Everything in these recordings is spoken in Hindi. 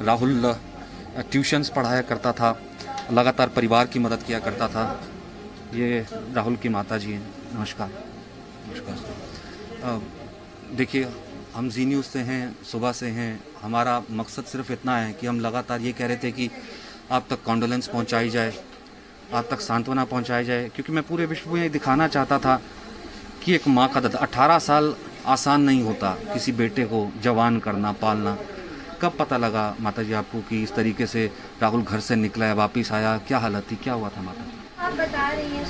राहुल ट्यूशन्स पढ़ाया करता था, लगातार परिवार की मदद किया करता था। ये राहुल की माता जी हैं। नमस्कार। नमस्कार। देखिए, हम जी न्यूज़ से हैं, सुबह से हैं। हमारा मकसद सिर्फ इतना है कि हम लगातार ये कह रहे थे कि आप तक कॉन्डोलेंस पहुंचाई जाए, आप तक सांत्वना पहुंचाई जाए, क्योंकि मैं पूरे विश्व में दिखाना चाहता था कि एक माँ का दर्द। 18 साल आसान नहीं होता किसी बेटे को जवान करना, पालना। कब पता लगा माता जी आपको कि इस तरीके से राहुल घर से निकला है, वापस आया? क्या हालत थी, क्या हुआ था माता जी? आप बता रही हैं।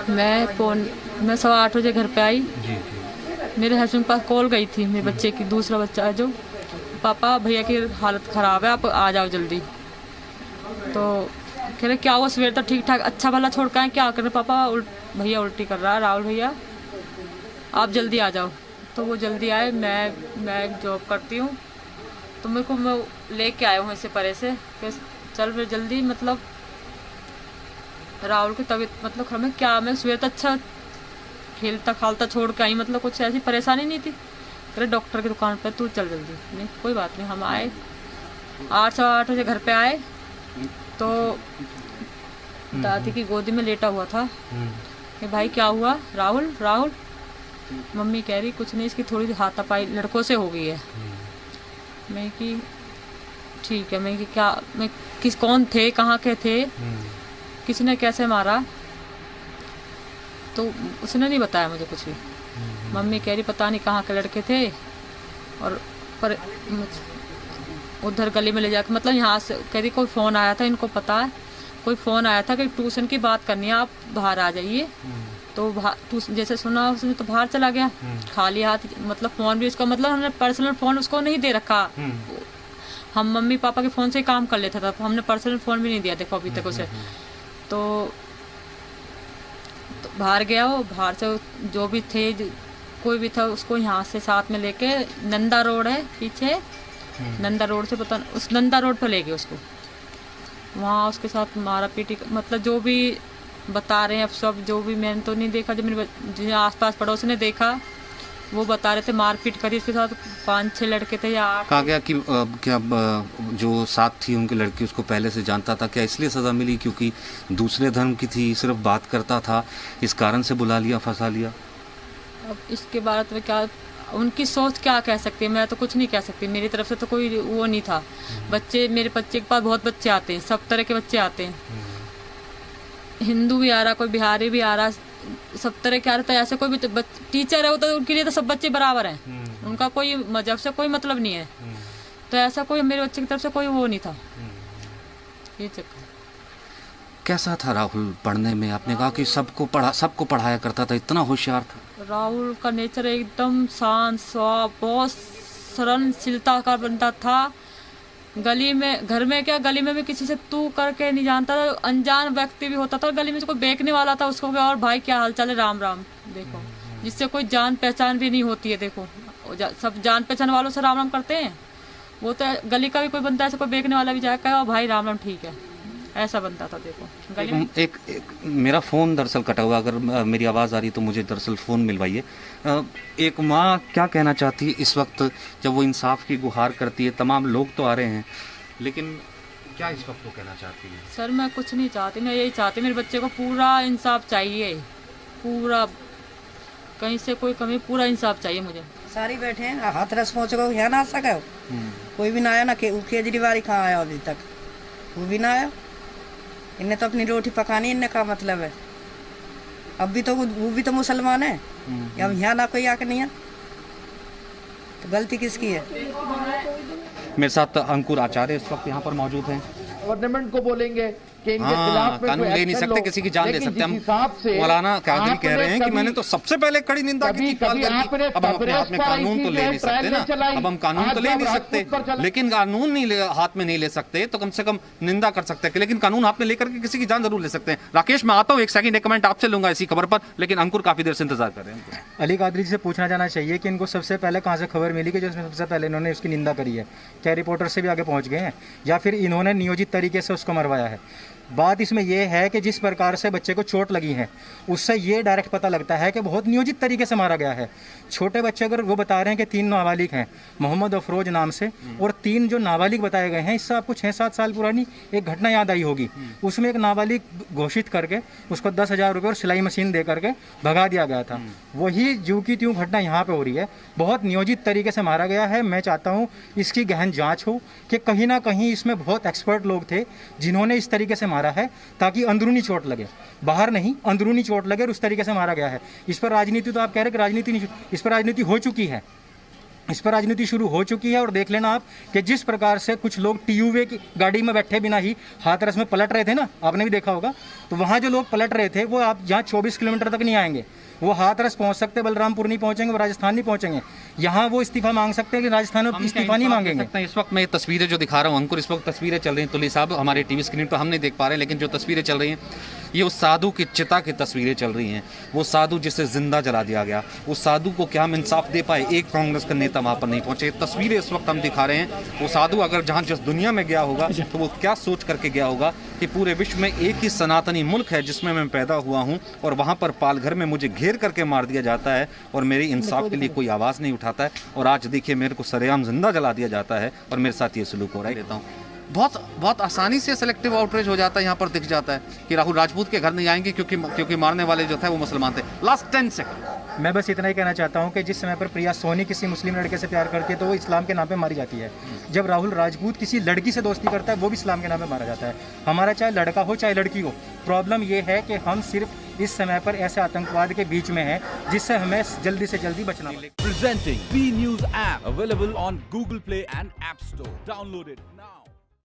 मैं 8:15 बजे घर पे आई। जी। मेरे हस्बैंड के पास कॉल गई थी मेरे बच्चे की, दूसरा बच्चा है जो, पापा भैया की हालत ख़राब है, आप आ जाओ जल्दी। तो कह रहे क्या हुआ? सवेर तक ठीक ठाक अच्छा भला छोड़ के आए, क्या कर रहे पापा? भैया उल्टी कर रहा है, राहुल भैया आप जल्दी आ जाओ। तो वो जल्दी आए। मैं जॉब करती हूँ, तो मेरे को मैं लेके आया हूँ इससे परे से कि चल फिर जल्दी, मतलब राहुल की तबीयत मतलब हमें क्या, मैं सवेर तक अच्छा खेलता खालता छोड़ के आई, मतलब कुछ ऐसी परेशानी नहीं थी। अरे डॉक्टर की दुकान पे तू चल जल्दी। नहीं कोई बात नहीं। हम आए 8 बजे घर पे आए, तो दादी की गोदी में लेटा हुआ था कि भाई क्या हुआ? राहुल मम्मी कह रही कुछ नहीं, इसकी थोड़ी हाथापाई लड़कों से हो गई है। मैं कि ठीक है। मैं कि क्या, मैं कौन थे, कहाँ के थे, किसने कैसे मारा? तो उसने नहीं बताया मुझे कुछ भी। मम्मी कह रही पता नहीं कहाँ के लड़के थे, और पर उधर गली में ले जाकर, मतलब यहाँ से कह रही कोई फ़ोन आया था, इनको पता है कोई फ़ोन आया था कि ट्यूशन की बात करनी है, आप बाहर आ जाइए। तो जैसे सुना उसने तो बाहर चला गया खाली हाथ, मतलब फ़ोन भी उसका, मतलब हमने पर्सनल फ़ोन उसको नहीं दे रखा। हम मम्मी पापा के फ़ोन से ही काम कर लेता था, हमने पर्सनल फ़ोन भी नहीं दिया देखो अभी तक उसे। तो बाहर गया वो, बाहर से जो भी थे कोई भी था उसको यहाँ से साथ में लेके, नंदा रोड है पीछे, नंदा रोड से पता उस नंदा रोड पर ले गए उसको। वहाँ उसके साथ मारा पीटी, मतलब जो भी बता रहे हैं अब सब, जो भी मैंने तो नहीं देखा, जो मेरे जो आसपास पड़ोस ने देखा वो बता रहे थे मारपीट करी उसके साथ। 5-6 लड़के थे या 8। कहा गया कि क्या जो साथ थी उनकी लड़की उसको पहले से जानता था? क्या इसलिए सज़ा मिली क्योंकि दूसरे धर्म की थी, सिर्फ बात करता था, इस कारण से बुला लिया, फंसा लिया? अब इसके बारे में क्या उनकी सोच क्या कह सकती है, मैं तो कुछ नहीं कह सकती। मेरी तरफ से तो कोई वो नहीं था। बच्चे, मेरे बच्चे के पास बहुत बच्चे आते हैं, सब तरह के बच्चे आते हैं। हिंदू भी आ रहा, कोई बिहारी भी आ रहा, सब तरह के आ रहे। तो ऐसे कोई भी टीचर है वो तो उनके लिए तो सब बच्चे बराबर हैं, उनका कोई मजहब से कोई मतलब नहीं है। तो ऐसा कोई मेरे बच्चे की तरफ से कोई वो नहीं था। ये चक्कर। कैसा था राहुल पढ़ने में? आपने कहा कि सबको पढ़ाया करता था, इतना होशियार था। राहुल का नेचर एकदम शांत स्वभाव, बहुत सहनशीलता का बंदा था। गली में, घर में क्या, गली में भी किसी से तू करके नहीं जानता था। अनजान व्यक्ति भी होता था गली में, कोई बेचने वाला था उसको और भाई क्या हाल चाल है, राम राम, देखो जिससे कोई जान पहचान भी नहीं होती है। देखो सब जान पहचान वालों से राम राम करते हैं। वो तो गली का भी कोई बंदा ऐसा कोई बेचने वाला भी जाएगा और भाई राम राम ठीक है, ऐसा बनता था। देखो गली में एक मेरा फ़ोन दरअसल कटा हुआ, अगर मेरी आवाज़ आ रही तो मुझे दरअसल फ़ोन मिलवाइए। एक माँ क्या कहना चाहती है इस वक्त जब वो इंसाफ की गुहार करती है? तमाम लोग तो आ रहे हैं, लेकिन क्या इस वक्त वो कहना चाहती है? सर मैं कुछ नहीं चाहती, मैं यही चाहती मेरे बच्चे को पूरा इंसाफ चाहिए, पूरा कहीं से कोई कमी, पूरा इंसाफ चाहिए मुझे। सारी बैठे हैं, हाथ रस पहुँचो यहाँ ना आ सका, कोई भी ना आया ना। केजरीवाल कहाँ आया अभी तक? वो भी ना आया। इन्हें तो अपनी रोटी पकानी, इन्हें का मतलब है? अब भी तो वो भी तो मुसलमान है। अब यहाँ ना कोई आके नहीं है, तो गलती किसकी है? मेरे साथ अंकुर आचार्य इस वक्त यहाँ पर मौजूद हैं। गवर्नमेंट को बोलेंगे कि इनके खिलाफ में कानून ले नहीं सकते, किसी की जान ले सकते। हम मौलाना कादरी कह रहे हैं कि मैंने तो सबसे पहले कड़ी निंदा की थी पालगढ़ की। अब हम अपने हाथ में कानून तो ले नहीं सकते ना, अब हम कानून तो ले नहीं सकते, लेकिन कानून नहीं हाथ में नहीं ले सकते तो कम से कम निंदा कर सकते हैं, लेकिन कानून हाथ में लेकर के किसी की जान जरूर ले सकते हैं। राकेश, मैं आता हूँ, एक सेकंड, एक कमेंट आपसे लूंगा इसी खबर पर, लेकिन अंकुर काफी देर से इंतजार कर रहे हैं। अली कादरी से पूछना जाना चाहिए कि इनको सबसे पहले कहाँ से खबर मिली कि जो सबसे पहले इन्होंने उसकी निंदा करी है? क्या रिपोर्टर से भी आगे पहुंच गए हैं या फिर इन्होंने नियोजित तरीके से उसको मरवाया है? बात इसमें यह है कि जिस प्रकार से बच्चे को चोट लगी है उससे ये डायरेक्ट पता लगता है कि बहुत नियोजित तरीके से मारा गया है। छोटे बच्चे अगर वो बता रहे हैं कि 3 नाबालिग हैं मोहम्मद अफरोज नाम से, और 3 जो नाबालिग बताए गए हैं, इससे आपको 6-7 साल पुरानी एक घटना याद आई होगी। उसमें एक नाबालिग घोषित करके उसको 10,000 रुपये और सिलाई मशीन दे करके भगा दिया गया था। वही ज्यों की त्यों घटना यहाँ पे हो रही है। बहुत नियोजित तरीके से मारा गया है। मैं चाहता हूँ इसकी गहन जाँच हो कि कहीं ना कहीं इसमें बहुत एक्सपर्ट लोग थे जिन्होंने इस तरीके से मारा है ताकि अंदरूनी चोट लगे, बाहर नहीं, अंदरूनी चोट लगे और उस तरीके से मारा गया है। इस पर राजनीति, तो आप कह रहे कि राजनीति नहीं, इस पर राजनीति हो चुकी है, इस पर राजनीति शुरू हो चुकी है। और देख लेना आप कि जिस प्रकार से कुछ लोग टीयूवे की गाड़ी में बैठे बिना ही हाथरस में पलट रहे थे ना, आपने भी देखा होगा, तो वहाँ जो लोग पलट रहे थे वो आप जहाँ 24 किलोमीटर तक नहीं आएंगे, वो हाथरस पहुंच सकते, बलरामपुर नहीं पहुंचेंगे, वो राजस्थान नहीं पहुंचेंगे। यहाँ वो इस्तीफा मांग सकते हैं कि राजस्थान में इस्तीफा नहीं मांगेंगे। इस वक्त मैं ये तस्वीरें जो दिखा रहा हूँ अंकुर, इस वक्त तस्वीरें चल रही हैं तुली साहब, हमारे टीवी स्क्रीन पर हम नहीं देख पा रहे हैं, लेकिन जो तस्वीरें चल रही हैं ये उस साधु की चिता की तस्वीरें चल रही हैं। वो साधु जिसे जिंदा जला दिया गया, उस साधु को क्या हम इंसाफ दे पाए? एक कांग्रेस का नेता वहाँ पर नहीं पहुंचे। तस्वीरें इस वक्त हम दिखा रहे हैं। वो साधु अगर जहाँ जिस दुनिया में गया होगा तो वो क्या सोच करके गया होगा कि पूरे विश्व में एक ही सनातनी मुल्क है जिसमें मैं पैदा हुआ हूँ, और वहाँ पर पालघर में मुझे घेर करके मार दिया जाता है और मेरी इंसाफ के लिए कोई आवाज़ नहीं उठाता है। और आज देखिए मेरे को सरेआम जिंदा जला दिया जाता है और मेरे साथ ये सलूक हो रहा है। लेता हूँ बहुत आसानी से सेलेक्टिव आउटरीच हो जाता है। यहाँ पर दिख जाता है कि राहुल राजपूत के घर नहीं आएंगे क्योंकि मारने वाले जो थे वो मुसलमान थे। लास्ट 10 सेकंड मैं बस इतना ही कहना चाहता हूँ कि जिस समय पर प्रिया सोनी किसी मुस्लिम लड़के से प्यार करती है तो वो इस्लाम के नाम पे मारी जाती है। जब राहुल राजपूत किसी लड़की से दोस्ती करता है वो भी इस्लाम के नाम पे मारा जाता है। हमारा चाहे लड़का हो चाहे लड़की हो, प्रॉब्लम ये है कि हम सिर्फ इस समय पर ऐसे आतंकवाद के बीच में हैं जिससे हमें जल्दी से जल्दी बचना पड़ेगा। Presenting B News app available on Google Play and App Store. Download it now.